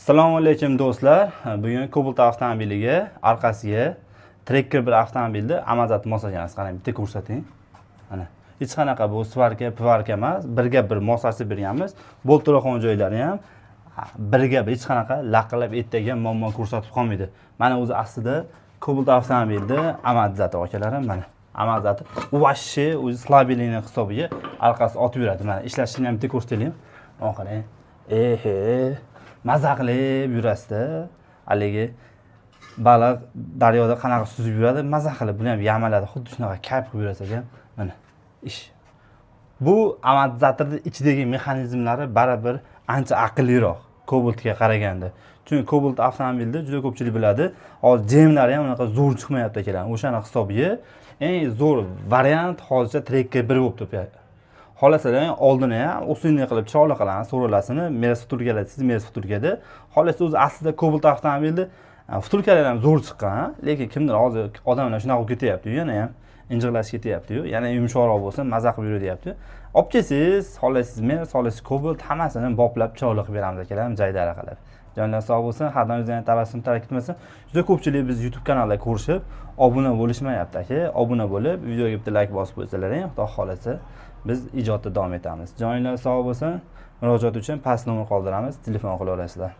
Assalomu alaykum do'stlar. Bugun Cobalt avtomobiliga orqasiga Tracker bir avtomobilni amazat mosajamiz. Qarang, bitta ko'rsating. Mana hech qanaqa bu svarka, pivarka emas, birga bir mosajni berganmiz. Boltiroqon joylari ham birga hech qanaqa laqilab etdagan muammo ko'rsatib qolmaydi. Mana o'zi aslida Cobalt avtomobilni amazati akalarim mana. Amazati vashi o'zi slabilini hisobiga orqasi otib yuradi. Mana ishlashini ham bitta ko'rsating. Mana qarang. Maza qilib yurasizda. Haligi baliq daryoda qanaqa suzib yuradi, maza qilib buni ham yamaladi, xuddi shunaqa kayf qilib yurasa ekan. Mana ish. Bu amortizatorning ichidagi mexanizmlari baribir ancha aqlliroq Cobaltga qaraganda. Chunki Cobalt avtomobilda juda ko'pchilik biladi, hozir jemlari ham unaqa zo'r chiqmayapti akalar. O'shani hisobiga eng zo'r variant hozircha Tracker 1 bo'lib turibdi. Xohlasalar oldini ham usulni qilib chog'la qilamiz, so'ralasini meros futurkalasiz, meros futurkada. Xolasa o'zi aslida Cobalt avtomobilni futurkalar ham zo'r chiqqan, lekin kimdir hozir odamlar shunaqa bo'lib ketyapti, yana ham injiqlash ketyapti-yu, yana yumshoqroq bo'lsin, maza qilib yur deyapti. Olib kelsiz, xolasiz meros, xolasiz Cobalt hammasini boplab chog'la qilib beramiz akalar, jaydara qilib. Jonlar sog' bo'lsin, har doim o'zingizning tabassum tark etmasin. Juda ko'pchilik biz YouTube kanalida ko'rishib, obuna bo'lishmayapti aka. Obuna bo'lib, videoga bitta like bosib qo'ysalar ham, xudo xolasa biz ijodda davom etamiz. Joninglar sog' bo'lsin. Murojaat uchun past nomer qoldiramiz, telefon qilaverasizlar.